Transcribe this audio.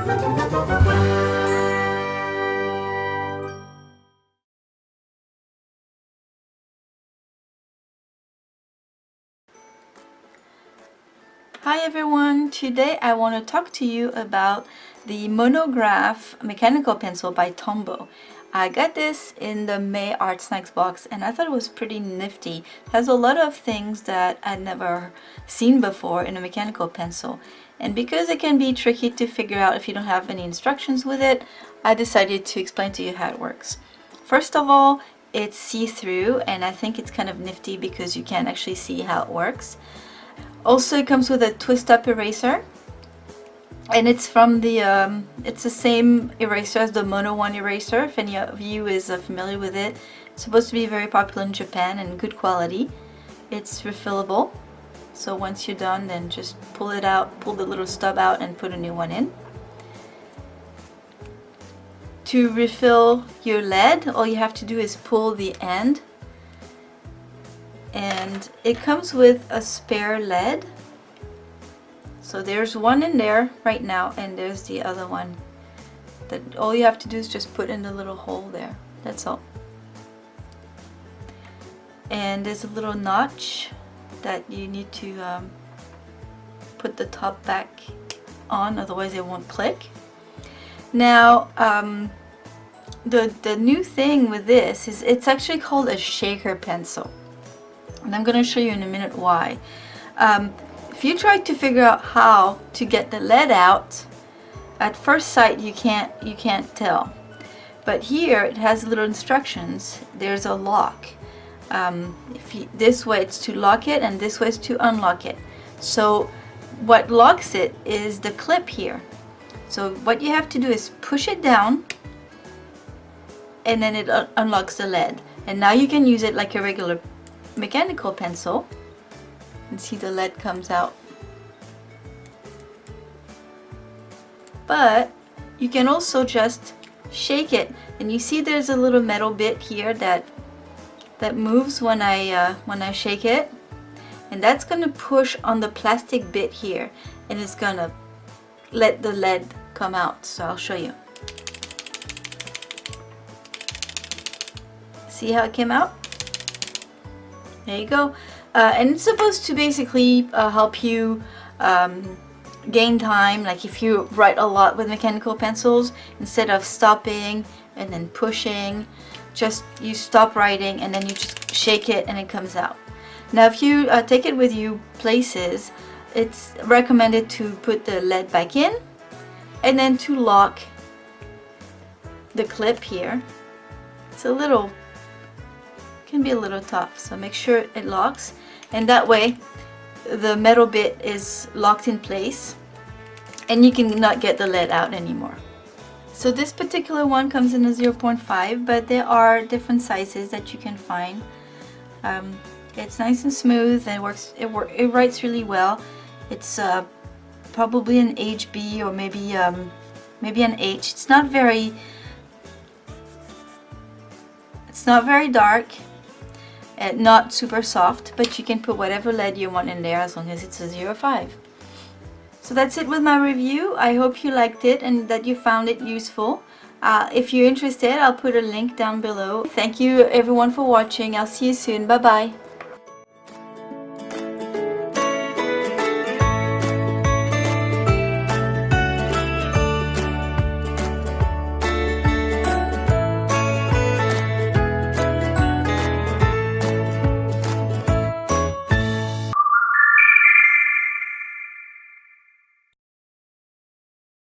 Hi everyone, today I want to talk to you about the Mono Graph mechanical pencil by Tombow. I got this in the May Art Snacks box and I thought it was pretty nifty. It has a lot of things that I'd never seen before in a mechanical pencil. And because it can be tricky to figure out if you don't have any instructions with it, I decided to explain to you how it works. First of all, it's see-through and I think it's kind of nifty because you can actually see how it works. Also, it comes with a twist-up eraser, and it's from the it's the same eraser as the Mono 1 eraser. If any of you is familiar with it, it's supposed to be very popular in Japan and good quality. It's refillable, so once you're done, then just pull it out, pull the little stub out, and put a new one in. To refill your lead, all you have to do is pull the end. And it comes with a spare lead, so there's one in there right now and there's the other one that all you have to do is just put in the little hole there. That's all. And there's a little notch that you need to put the top back on, otherwise it won't click. Now the new thing with this is it's actually called a shaker pencil. And I'm going to show you in a minute why. If you try to figure out how to get the lead out, at first sight you can't tell. But here it has little instructions. There's a lock. This way it's to lock it and this way is to unlock it. So what locks it is the clip here. So what you have to do is push it down and then it unlocks the lead. And now you can use it like a regular mechanical pencil and see the lead comes out, but you can also just shake it and you see there's a little metal bit here that moves when I shake it, and that's gonna push on the plastic bit here and it's gonna let the lead come out. So I'll show you. See how it came out? There you go. And it's supposed to basically help you gain time. Like if you write a lot with mechanical pencils, instead of stopping and then pushing, just you stop writing and then you just shake it and it comes out. Now if you take it with you places, it's recommended to put the lead back in and then to lock the clip here. It's can be a little tough, so make sure it locks, and that way the metal bit is locked in place and you can not get the lead out anymore. So this particular one comes in a 0.5, but there are different sizes that you can find. It's nice and smooth and it writes really well. It's probably an HB or maybe an H. It's not very dark. Not super soft, but you can put whatever lead you want in there as long as it's a 0.5. So that's it with my review. I hope you liked it and that you found it useful. If you're interested, I'll put a link down below. Thank you everyone for watching. I'll see you soon. Bye bye.